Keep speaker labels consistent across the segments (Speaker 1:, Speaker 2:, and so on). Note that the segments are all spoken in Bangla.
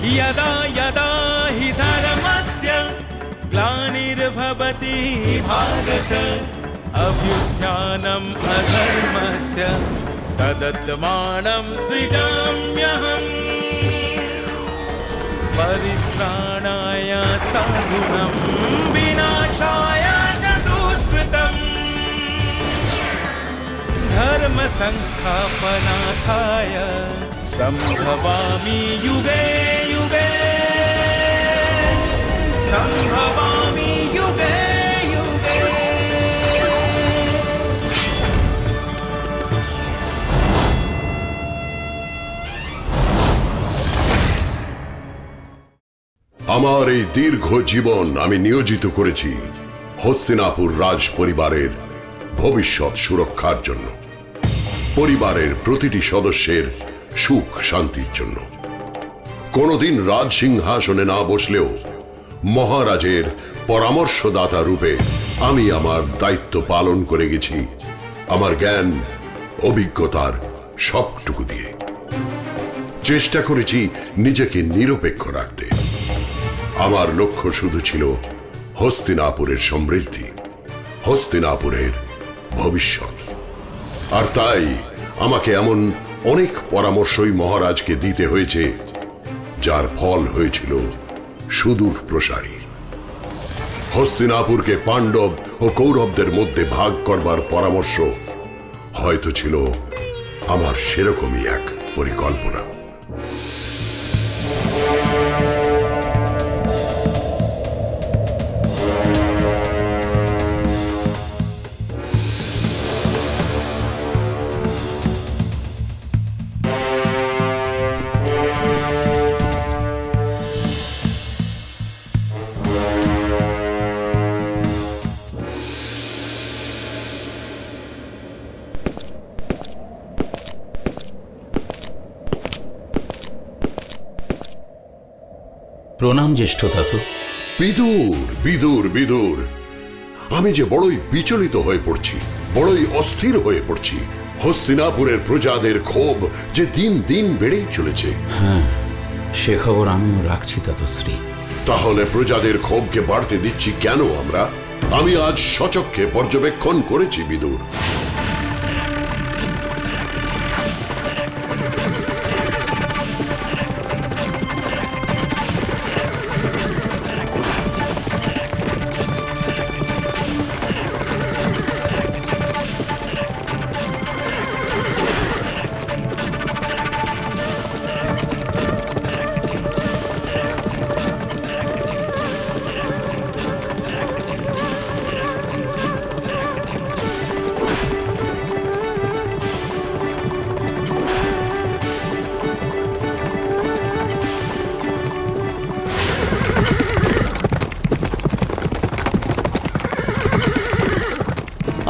Speaker 1: यदा यदा हि धर्मस्य ग्लानिर्भवति भारत अभ्युत्थानम् अधर्मस्य तदात्मानं सृजाम्यहम् परित्राणाय साधूनां विनाशाय च दुष्कृतम् धर्म संस्थापनार्थाय संभवामि युगे युगे संभवामि युगे युगे।
Speaker 2: আমার এই দীর্ঘ জীবন আমি নিয়োজিত করেছি হস্তিনাপুর রাজ পরিবারের ভবিষ্যৎ সুরক্ষার জন্য, পরিবারের প্রতিটি সদস্যের সুখ শান্তির জন্য। কোনদিন রাজ সিংহাসনে না বসলেও মহারাজের পরামর্শদাতা রূপে আমি আমার দায়িত্ব পালন করে গেছি আমার জ্ঞান অভিজ্ঞতার সবটুকু দিয়ে। চেষ্টা করেছি নিজেকে নিরপেক্ষ রাখতে। আমার লক্ষ্য শুধু ছিল হস্তিনাপুরের সমৃদ্ধি, হস্তিনাপুরের ভবিষ্যৎ। আর তাই আমাকে এমন অনেক পরামর্শই মহারাজকে দিতে হয়েছে যার ফল হয়েছিল সুদূর প্রসারী। হস্তিনাপুরকে পাণ্ডব ও কৌরবদের মধ্যে ভাগ করবার পরামর্শ হয়তো ছিল আমার সেরকমই এক পরিকল্পনা।
Speaker 3: প্রণাম জ্যেষ্ঠতা। তো
Speaker 2: বিদুর বিদুর বিদুর, আমি যে বড়ই বিচলিত হয়ে পড়ছি, বড়ই অস্থির হয়ে পড়ছি। হস্তিনাপুরের প্রজাদের ক্ষোভ যে দিন দিন বেড়েই চলেছে।
Speaker 3: হ্যাঁ, সে খবর আমিও রাখছি তাতশ্রী।
Speaker 2: তাহলে প্রজাদের ক্ষোভকে বাড়তে দিচ্ছি কেন আমরা? আমি আজ সচক্ষে পর্যবেক্ষণ করেছি বিদুর।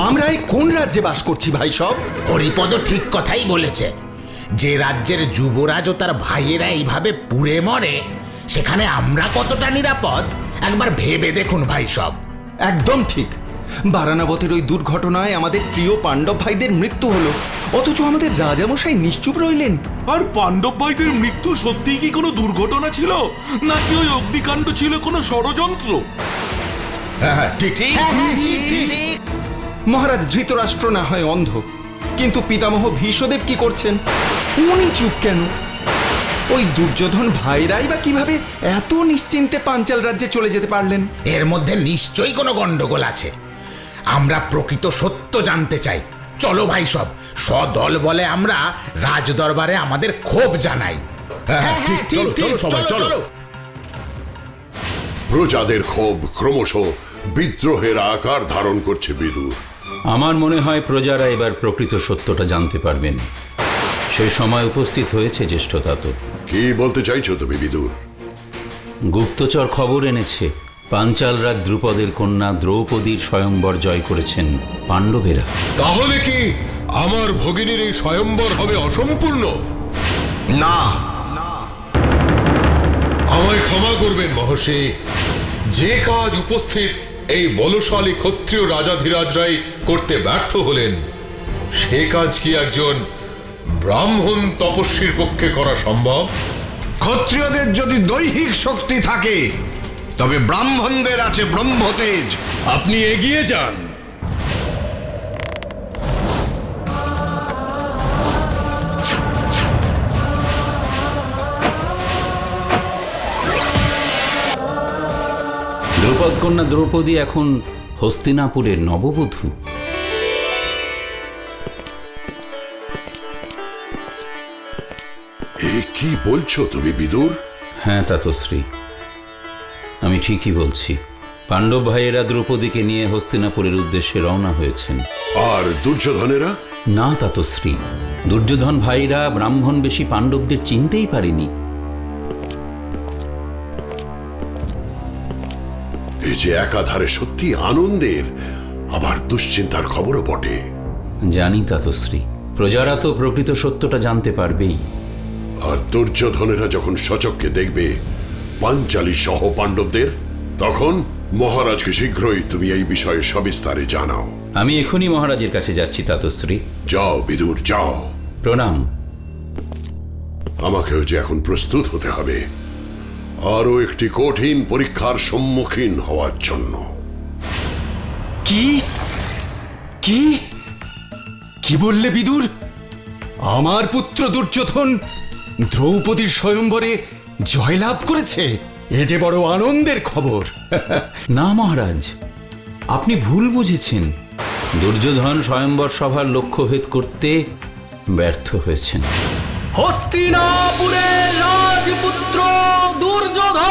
Speaker 4: আমরা এই কোন রাজ্যে বাস করছি ভাই সব?
Speaker 5: হরিপদ ঠিক কথাই বলেছে। যে রাজ্যের যুবরাজ ও তার ভাইয়েরা এইভাবে পুড়ে মরে, সেখানে আমরা কতটা নিরাপদ একবার ভেবে দেখুন ভাই সব।
Speaker 4: একদম ঠিক। বারানাবতের ওই দুর্ঘটনায় আমাদের প্রিয় পাণ্ডব ভাইদের মৃত্যু হলো, অথচ আমাদের রাজামশাই নিশ্চুপ রইলেন।
Speaker 6: আর পাণ্ডব ভাইদের মৃত্যু সত্যি কি কোনো দুর্ঘটনা ছিল, নাকি ওই অগ্নিকাণ্ড ছিল কোনো ষড়যন্ত্র?
Speaker 4: মহারাজ ধৃতরাষ্ট্র না হয় অন্ধ, কিন্তু পিতামহ ভীষ্মদেব কি করছেন? উনি চুপ কেন? ওই দুর্যোধন ভাইরাই বা কিভাবে এত নিশ্চিন্তে পাঞ্চাল রাজ্যে চলে যেতে পারলেন?
Speaker 5: এর মধ্যে নিশ্চয়ই কোনো গন্ডগোল আছে। আমরা প্রকৃত সত্য জানতে চাই। চলো ভাই সব, সদল বলে আমরা রাজ দরবারে আমাদের ক্ষোভ জানাই। চলো।
Speaker 2: প্রজাদের ক্ষোভ ক্রমশ বিদ্রোহের আকার ধারণ করছে বিদুর।
Speaker 3: আমার মনে হয় প্রজারা এবার প্রকৃত সত্যটা জানতে পারবেন। সে সময় উপস্থিত হয়েছে জ্যেষ্ঠতা। তো
Speaker 2: কি বলতে চাইছো তুমি বিদুর?
Speaker 3: গুপ্তচর খবর এনেছে পাঞ্চাল রাজ দ্রুপদের কন্যা দ্রৌপদীর স্বয়ম্বর জয় করেছেন পাণ্ডবেরা।
Speaker 7: তাহলে কি আমার ভগিনীর এই স্বয়ম্বর হবে অসম্পূর্ণ?
Speaker 4: না,
Speaker 7: আমায় ক্ষমা করবেন মহর্ষি। যে কাজ উপস্থিত এই বলশালী ক্ষত্রিয় রাজাধিরাজরাই করতে ব্যর্থ হলেন, সে কাজ কি একজন ব্রাহ্মণ তপস্বীর পক্ষে করা সম্ভব?
Speaker 8: ক্ষত্রিয়দের যদি দৈহিক শক্তি থাকে তবে ব্রাহ্মণদের আছে ব্রহ্মতেজ।
Speaker 7: আপনি এগিয়ে যান।
Speaker 3: দ্রৌপদ কন্যা দ্রৌপদী এখন হস্তিনাপুরের নববধূ।
Speaker 2: এ কি বলছো তুমি বিদুর?
Speaker 3: হ্যাঁ তাতশ্রী, আমি ঠিকই বলছি। পাণ্ডব ভাইয়েরা দ্রৌপদীকে নিয়ে হস্তিনাপুরের উদ্দেশ্যে রওনা হয়েছেন।
Speaker 2: আর দুর্যোধনেরা?
Speaker 3: না তাতশ্রী, দুর্যোধন ভাইরা ব্রাহ্মণ বেশি পাণ্ডবদের চিনতেই পারেনি।
Speaker 2: এই যে একাধারে সত্যি আনন্দের আবার দুশ্চিন্তার খবরও বটে।
Speaker 3: জানি তাতশ্রী, প্রজারা তো প্রকৃত সত্যটা জানতে পারবেই।
Speaker 2: আর দুর্যোধনেরা যখন সচক্ষে দেখবে পাঞ্চালী সহ পাণ্ডবদের, তখন মহারাজকে শীঘ্রই তুমি এই বিষয়ে সবিস্তারে জানাও।
Speaker 3: আমি এখনই মহারাজের কাছে যাচ্ছি তাতশ্রী।
Speaker 2: যাও বিদুর, যাও।
Speaker 3: প্রণাম।
Speaker 2: আমাকেও যে এখন প্রস্তুত হতে হবে আরো একটি কঠিন পরীক্ষার সম্মুখীন হওয়ার জন্য।
Speaker 4: কি কি কি বললে বিদুর? আমার পুত্র দুর্যোধন দ্রৌপদীর স্বয়ম্বরে জয়লাভ করেছে? এ যে বড় আনন্দের খবর।
Speaker 3: না মহারাজ, আপনি ভুল বুঝেছেন। দুর্যোধন স্বয়ম্বর সভার লক্ষ্যভেদ করতে ব্যর্থ হয়েছেন।
Speaker 1: হস্তিনাপুরের রাজপুত্র দুর্যোধন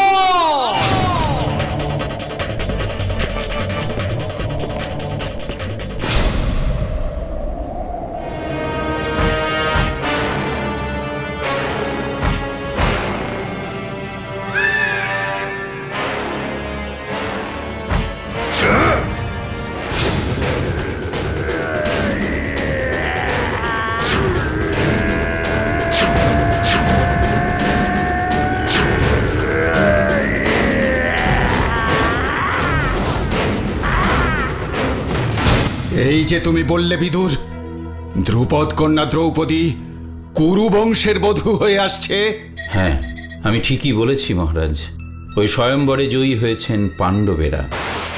Speaker 4: এই যে তুমি বললে বিদুর, দ্রুপদ কন্যা দ্রৌপদী কুরু বংশের বধূ হয়ে আসছে।
Speaker 3: হ্যাঁ, আমি ঠিকই বলেছি মহারাজ। ওই স্বয়ম্বরে জয়ী হয়েছেন পাণ্ডবেরা।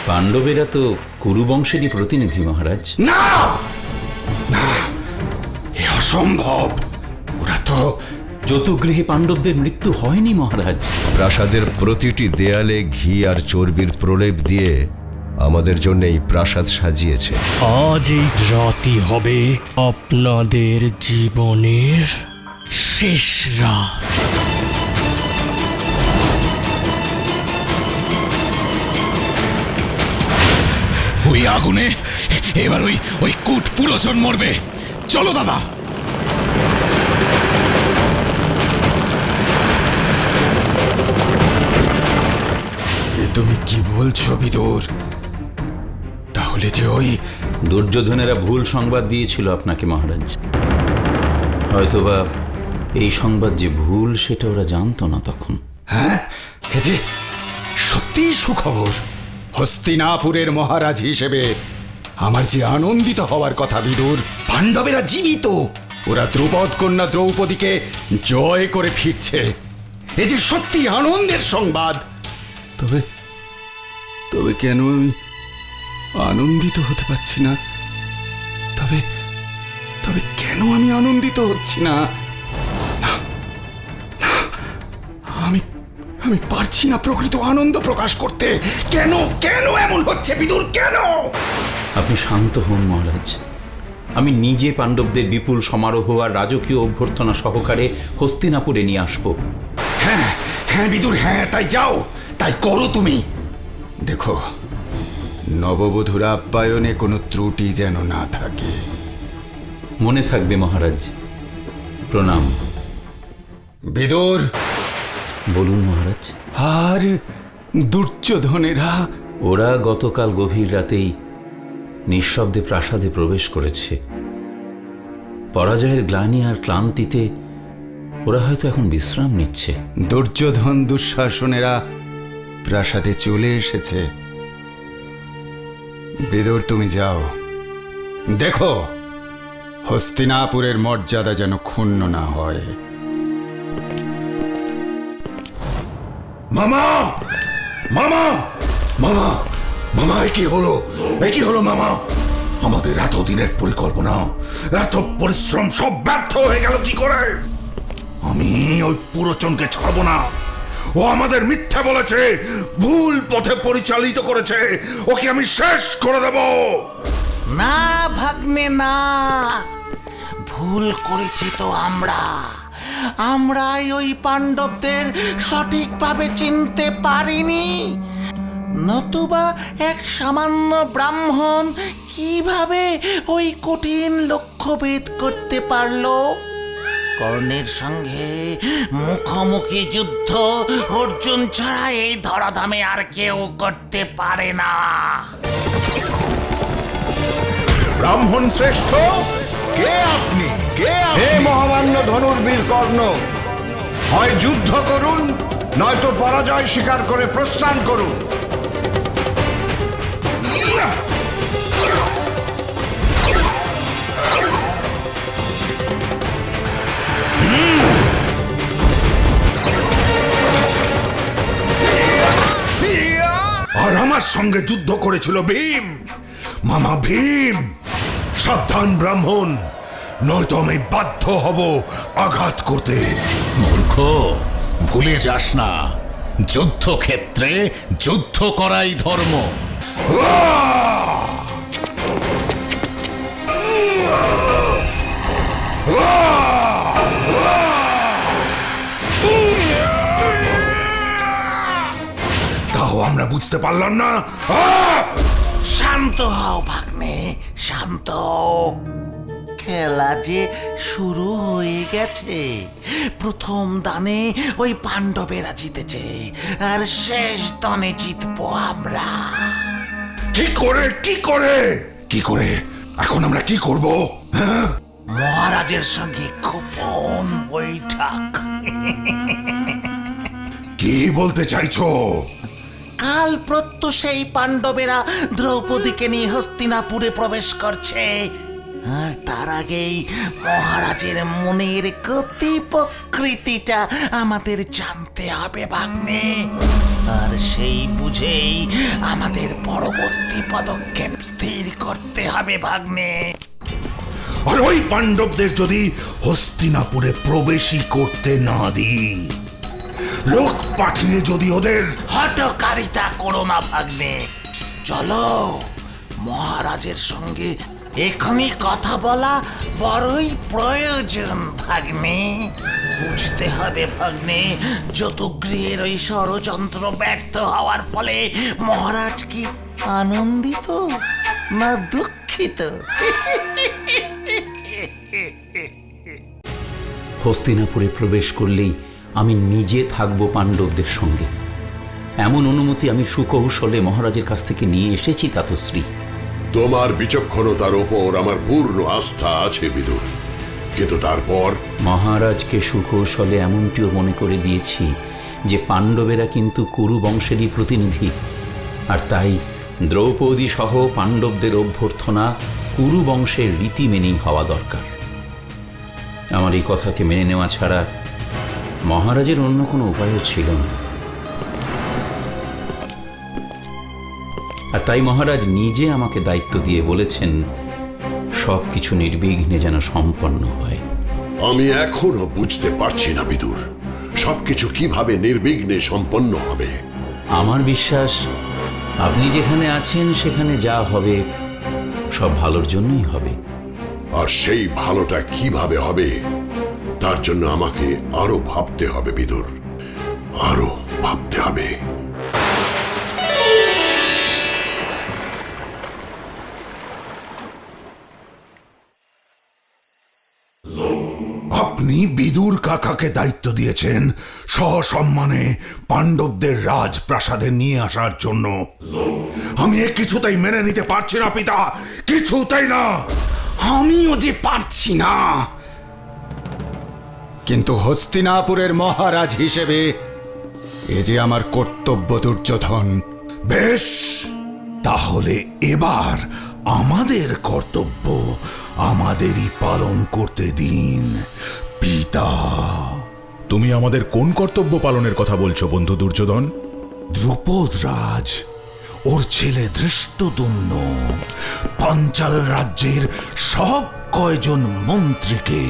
Speaker 3: পাণ্ডবেরা তো কুরুবংশেরই প্রতিনিধি মহারাজ।
Speaker 4: না না, এ অসম্ভব। ওরা তো
Speaker 3: যতুগৃহে পাণ্ডবদের মৃত্যু হয়নি মহারাজ।
Speaker 9: প্রাসাদের প্রতিটি দেয়ালে ঘি আর চর্বির প্রলেপ দিয়ে আমাদের জন্য এই প্রাসাদ সাজিয়েছে।
Speaker 10: আজ এই রাতই হবে আপনাদের জীবনের শেষ রাত।
Speaker 8: ওই আগুনে এবার ওই কুট পুরোজন মরবে। চলো দাদা।
Speaker 4: তুমি কি বলছো বিদুর? তাহলে যে ওই
Speaker 3: দুর্যোধনেরা ভুল সংবাদ দিয়েছিল আপনাকে মহারাজ। হয়তোবা এই সংবাদ যে ভুল সেটা ওরা জানতো না তখন।
Speaker 4: হ্যাঁ, এ যে সত্যি সুখবর। হস্তিনাপুরের মহারাজ হিসেবে আমার যে আনন্দিত হওয়ার কথা বিদুর। পাণ্ডবেরা জীবিত, ওরা দ্রুপদ কন্যা দ্রৌপদীকে জয় করে ফিরছে। এ যে সত্যি আনন্দের সংবাদ। তবে তবে কেন আমি আনন্দিত হতে পারছি না? তবে তবে কেন আমি আনন্দিত হচ্ছি না? না, না, আমি আমি পারছি না প্রকৃত আনন্দ প্রকাশ করতে। কেন কেন এমন হচ্ছে বিদুর, কেন?
Speaker 3: আপনি শান্ত হন মহারাজ। আমি নিজে পাণ্ডবদের বিপুল সমারোহ আর রাজকীয় অভ্যর্থনা সহকারে হস্তিনাপুরে নিয়ে আসব।
Speaker 4: হ্যাঁ হ্যাঁ বিদুর, হ্যাঁ, তাই যাও, তাই করো তুমি। দেখো, নববধূর আপ্যায়নে কোনো ত্রুটি যেন না থাকে।
Speaker 3: মনে থাকবে মহারাজ। প্রণাম।
Speaker 4: বিদুর।
Speaker 3: বলুন মহারাজ।
Speaker 4: আর দুর্যোধনেরা?
Speaker 3: ওরা গতকাল গভীর রাতেই নিঃশব্দে প্রাসাদে প্রবেশ করেছে। পরাজয়ের গ্লানি আর ক্লান্তিতে ওরা হয়তো এখন বিশ্রাম নিচ্ছে।
Speaker 4: দুর্যোধন দুঃশাসনেরা প্রাসাদে চলে এসেছে। বিদুর, তুমি যাও, দেখো হস্তিনাপুরের মর্যাদা যেন ক্ষুণ্ণ না হয়।
Speaker 11: মামা মামা মামা মামা এ কি হলো মামা? আমাদের এতদিনের পরিকল্পনা, এত পরিশ্রম সব ব্যর্থ হয়ে গেল কি করে? আমি ওই পুরোচনকে ছাড়বো না। ও আমাদের মিথ্যা বলেছে, ভুল পথে পরিচালিত করেছে। ওকে আমি শেষ করে দেব।
Speaker 5: না ভাগ্নে না, ভুল করেছি তো আমরাই ওই পাণ্ডবদের সঠিকভাবে চিনতে পারিনি। নতুবা এক সামান্য ব্রাহ্মণ কিভাবে ওই কঠিন লক্ষ্যভেদ করতে পারলো? কর্ণের সঙ্গে মুখোমুখি যুদ্ধ অর্জুন ছাড়া এই ধরাধামে আর কেউ করতে পারে না।
Speaker 11: ব্রাহ্মণ শ্রেষ্ঠ, কে আপনি?
Speaker 9: হে মহামান্য ধনুর্বীর কর্ণ, হয় যুদ্ধ করুন, নয়তো পরাজয় স্বীকার করে প্রস্থান করুন।
Speaker 11: আর আমার সঙ্গে যুদ্ধ করেছিল ভীম, মামা ভীম। সাবধান ব্রাহ্মণ, নয়তো আমি বাধ্য হব আঘাত করতে।
Speaker 8: মূর্খ, ভুলে যাস না, যুদ্ধক্ষেত্রে যুদ্ধ করাই ধর্ম।
Speaker 11: তাও আমরা বুঝতে পারলাম না।
Speaker 5: শান্ত হও ভাগ্নে, শান্ত। খেলা যে শুরু হয়ে গেছে। প্রথম দানে ওই পাণ্ডবেরা জিতেছে, আর শেষ দানে জিতবো আমরা।
Speaker 11: কি করে এখন আমরা কি করব? হ্যাঁ,
Speaker 5: মহারাজের সঙ্গে গোপন বৈঠক।
Speaker 11: কি বলতে চাইছো?
Speaker 5: কাল প্রত্যহ সেই পাণ্ডবেরা দ্রৌপদীকে নিয়ে হস্তিনাপুরে প্রবেশ করছে, আর তার আগেই মহারাজের মনের গতি প্রকৃতিটা আমাদের জানতে হবে ভাগ্নে। আর সেই বুঝেই আমাদের পরবর্তী পদক্ষেপ স্থির করতে হবে ভাগ্নে।
Speaker 11: আর ওই পাণ্ডবদের যদি হস্তিনাপুরে প্রবেশই করতে না দিই, লোক পাঠিয়ে যদি ওদের
Speaker 5: হঠকারিতা করো না ভাগ্নে। চলো, মহারাজের সঙ্গে এখনই কথা বলা বড়ই প্রয়োজন ভাগ্নে। বুঝতে হবে ভাগ্নে, যতুগৃহের ওই ষড়যন্ত্র ব্যর্থ হওয়ার ফলে মহারাজ কি আনন্দিত না দুঃখিত?
Speaker 3: হস্তিনাপুরে প্রবেশ করলেই আমি নিজে থাকবো পাণ্ডবদের সঙ্গে, এমন অনুমতি আমি সুকৌশলে মহারাজের কাছ থেকে নিয়ে এসেছি তাতশ্রী।
Speaker 2: তোমার বিচক্ষণতার ওপর আমার পূর্ণ আস্থা আছে বিদুর, কিন্তু তারপর
Speaker 3: মহারাজকে সুকৌশলে এমনটিও মনে করে দিয়েছি যে পাণ্ডবেরা কিন্তু কুরু বংশেরই প্রতিনিধি, আর তাই দ্রৌপদী সহ পাণ্ডবদের অভ্যর্থনা কুরু বংশের রীতি মেনেই হওয়া দরকার। আমার এই কথাকে মেনে নেওয়া ছাড়া মহারাজের অন্য কোনো উপায়ও ছিল না। আর তাই মহারাজ নিজে আমাকে দায়িত্ব দিয়ে বলেছেন সব কিছু নির্বিঘ্নে যেন সম্পন্ন হয়।
Speaker 2: আমি এখনো বুঝতে পারছি না বিদুর, সবকিছু কিভাবে নির্বিঘ্নে সম্পন্ন হবে।
Speaker 3: আমার বিশ্বাস আপনি যেখানে আছেন সেখানে যা হবে সব ভালোর জন্যই হবে।
Speaker 2: আর সেই ভালোটা কিভাবে হবে তার জন্য আমাকে আরো ভাবতে হবে বিদুর, আরো ভাবতে হবে।
Speaker 11: আপনি বিদুর কাকাকে দায়িত্ব দিয়েছেন সসম্মানে পাণ্ডবদের রাজপ্রাসাদে নিয়ে আসার জন্য। আমি এ কিছুতেই মেনে নিতে পারছি না পিতা, কিছুতেই না।
Speaker 4: আমিও যে পারছি না, কিন্তু হস্তিনাপুরের মহারাজ হিসেবে এ যে আমার কর্তব্য দুর্যোধন।
Speaker 11: বেশ, তাহলে এবার আমাদের কর্তব্য আমাদেরই পালন করতে দিন পিতা। তুমি আমাদের কোন কর্তব্য পালনের কথা বলছো বন্ধু দুর্যোধন?
Speaker 9: দ্রুপদ রাজ, ওর ছেলে ধৃষ্টদ্যুম্ন পাঞ্চাল রাজ্যের সব কয়জন মন্ত্রীকে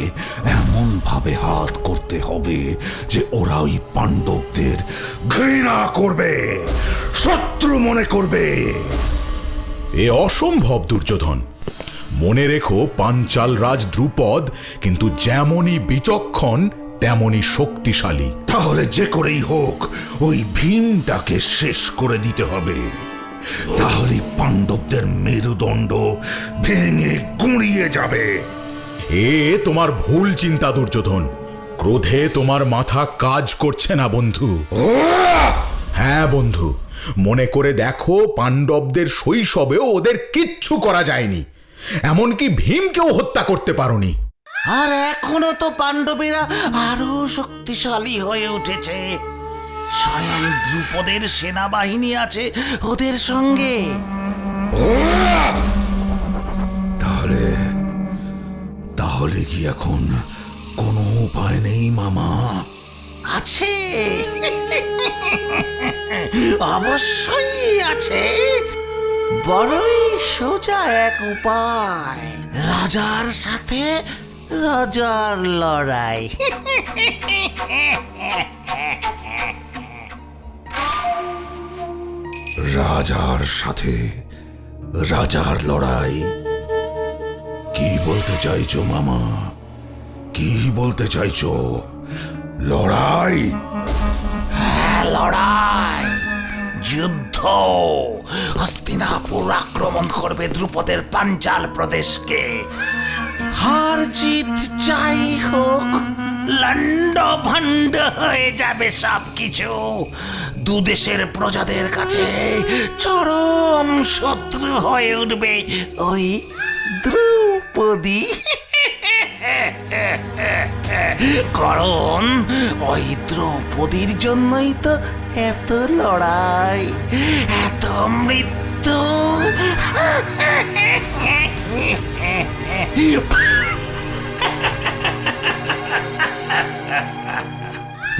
Speaker 9: এমন ভাবে হাত করতে হবে যে ওরা ওই পাণ্ডবদের ঘৃণা করবে, শত্রু মনে করবে।
Speaker 11: এ অসম্ভব দুর্যোধন। মনে রেখো, পাঞ্চাল রাজ দ্রুপদ কিন্তু যেমনই বিচক্ষণ তেমনই শক্তিশালী।
Speaker 9: তাহলে যে করেই হোক ওই ভীমটাকে শেষ করে দিতে হবে। তাহলে পাণ্ডবদের মেরুদণ্ড ভেঙে গুঁড়িয়ে যাবে।
Speaker 11: এ তোমার ভুল চিন্তা দুর্যোধন। ক্রোধে তোমার মাথা কাজ করছে না বন্ধু। হ্যাঁ বন্ধু, মনে করে দেখো, পাণ্ডবদের শৈশবেও ওদের কিচ্ছু করা যায়নি, এমনকি ভীমকেও হত্যা করতে পারোনি।
Speaker 5: আর এখনো তো পাণ্ডবেরা আরো শক্তিশালী হয়ে উঠেছে। স্বয়ং দ্রুপদের সেনাবাহিনী আছে ওদের সঙ্গে।
Speaker 9: তাহলে তাহলে কি এখন কোনো উপায় নেই মামা?
Speaker 5: আছে, অবশ্যই আছে। বড়ই সোজা এক উপায়, রাজার সাথে রাজার লড়াই।
Speaker 9: রাজার সাথে রাজার লড়াই? কি বলতে চাইছো মামা? কি বলতে চাইছো? লড়াই?
Speaker 5: হ্যাঁ, লড়াই, যুদ্ধ। হস্তিনাপুর আক্রমণ করবে দ্রুপদের পাঞ্চাল প্রদেশকে। হার জিত যাই হোক, লন্ড ভন্ড হয়ে যাবে সবকিছু। দুদেশের প্রজাদের কাছে চরম শত্রু হয়ে উঠবে ওই দ্রৌপদী। কারণ ওই দ্রৌপদীর জন্যই তো এত লড়াই, এত মৃত্যু।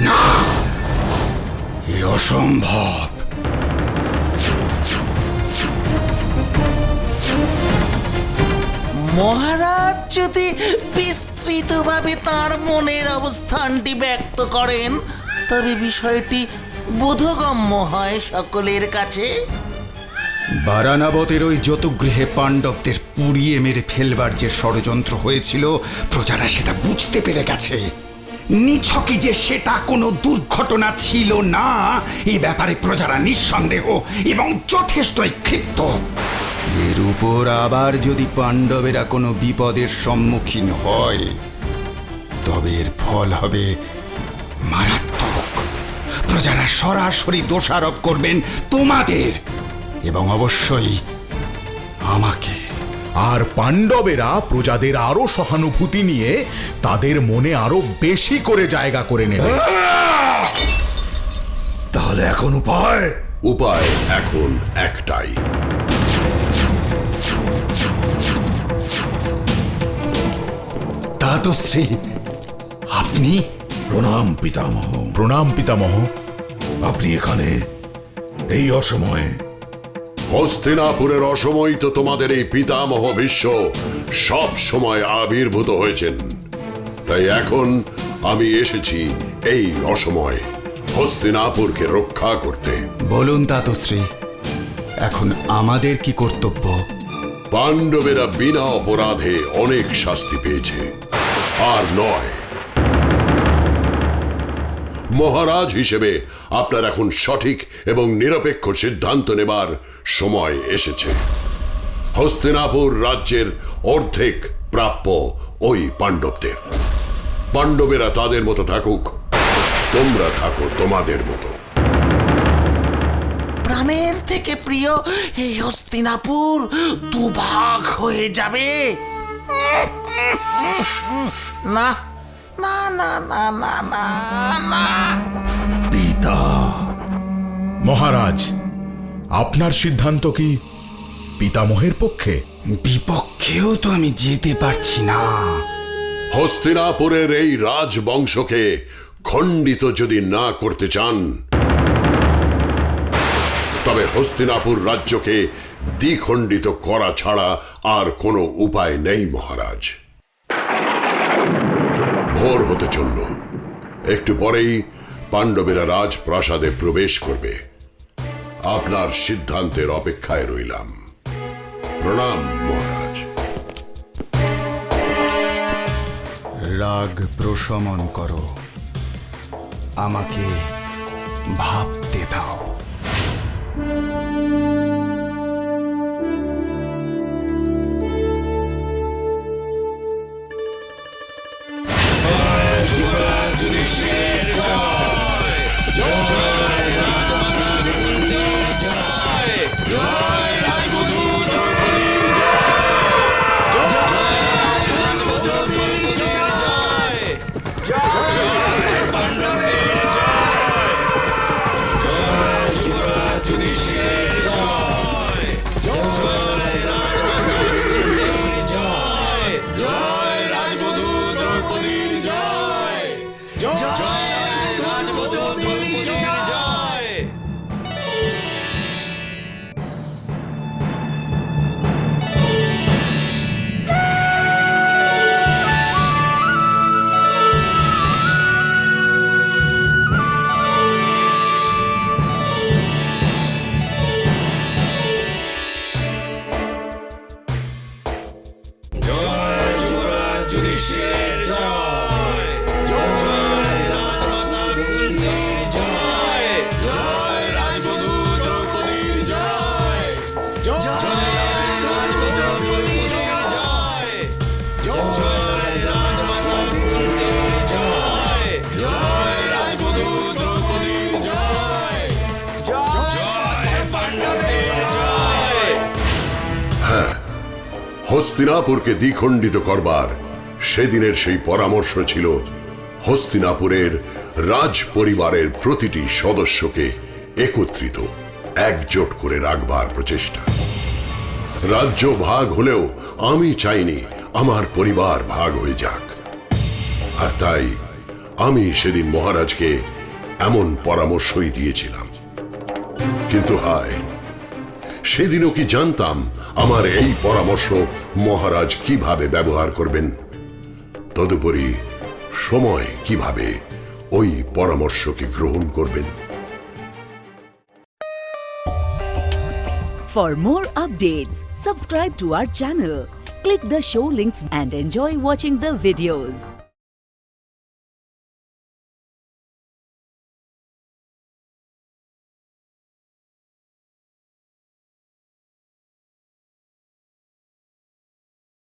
Speaker 9: না, এ অসম্ভব।
Speaker 5: মহারাজ যদি বিস্তৃতভাবে তার মনের অবস্থানটি ব্যক্ত করেন, তবে বিষয়টি বোধগম্য হয় সকলের কাছে।
Speaker 4: বারানাবতের ওই যতগৃহে পাণ্ডবদের পুড়িয়ে মেরে ফেলবার যে ষড়যন্ত্র হয়েছিল, প্রজারা সেটা বুঝতে পেরে গেছে। নিছকই যে সেটা কোনো দুর্ঘটনা ছিল না, এই ব্যাপারে প্রজারা নিঃসন্দেহ এবং যথেষ্টই ক্ষিপ্ত। এর উপর আবার যদি পাণ্ডবেরা কোনো বিপদের সম্মুখীন হয়, তবে এর ফল হবে মারাত্মক। প্রজারা সরাসরি দোষারোপ করবেন তোমাদের এবং অবশ্যই আমাকে।
Speaker 11: আর পাণ্ডবেরা প্রজাদের আরো সহানুভূতি নিয়ে তাদের মনে আরো বেশি করে জায়গা করে নেবে।
Speaker 9: তাহলে এখন উপায়?
Speaker 2: উপায় এখন একটাই।
Speaker 4: দাতশ্রী, আপনি?
Speaker 9: প্রণাম পিতামহ।
Speaker 11: প্রণাম পিতামহ।
Speaker 9: আপনি এখানে এই অসময়ে?
Speaker 2: হস্তিনাপুরের অসময় তো তোমাদের এই পিতামহ ভীষ্ম সব সময় আবির্ভূত হয়েছেন, তাই এখন আমি এসেছি এই অসময় হস্তিনাপুরকে রক্ষা করতে।
Speaker 4: বলুন দাতশ্রী, এখন আমাদের কি কর্তব্য?
Speaker 2: পাণ্ডবেরা বিনা অপরাধে অনেক শাস্তি পেয়েছে, আর নয়। মহারাজ হিসেবে আপনার এখন সঠিক এবং নিরপেক্ষ সিদ্ধান্ত নেবার সময় এসেছে। হস্তিনাপুর রাজ্যের অর্ধেক প্রাপ্য ওই পাণ্ডবদের। পাণ্ডবেরা তাদের মতো থাকুক, তোমরা থাকো তোমাদের মতো।
Speaker 5: প্রাণের থেকে প্রিয় এই হস্তিনাপুর দুভাগ হয়ে যাবে। না না না না না না না।
Speaker 9: পিতা।
Speaker 11: মহারাজ, আপনার সিদ্ধান্ত কি পিতামহের পক্ষে?
Speaker 4: বিপক্ষেও তো আমি যেতে পারছি না।
Speaker 2: হস্তিনাপুরের এই রাজবংশকে খণ্ডিত যদি না করতে চান তবে হস্তিনাপুর রাজ্যকে দ্বিখণ্ডিত করা ছাড়া আর কোনো উপায় নেই মহারাজ। ভোর হতে চলল, একটু পরেই পাণ্ডবেরা রাজপ্রাসাদে প্রবেশ করবে। আপনার সিদ্ধান্তের অপেক্ষায় রইলাম। প্রণাম মহারাজ।
Speaker 4: রাগ প্রশমন করো, আমাকে ভাবতে দাও।
Speaker 2: হস্তিনাপুরকে দ্বিখণ্ডিত করবার সেদিনের সেই পরামর্শ ছিল হস্তিনাপুরের রাজ পরিবারের প্রতিটি সদস্যকে একত্রিত একজোট করে রাখবার প্রচেষ্টা। রাজ্য ভাগ হলেও আমি চাইনি আমার পরিবার ভাগ হয়ে যাক, আর তাই আমি সেদিন মহারাজকে এমন পরামর্শই দিয়েছিলাম। কিন্তু হায়, সেদিনও কি জানতাম আমার এই পরামর্শ মহারাজ কিভাবে ব্যবহার করবেন, তদুপরি সময় কিভাবে ওই পরামর্শকে গ্রহণ করবেন।
Speaker 12: For more updates, subscribe to our channel, click the show links and enjoy watching the videos.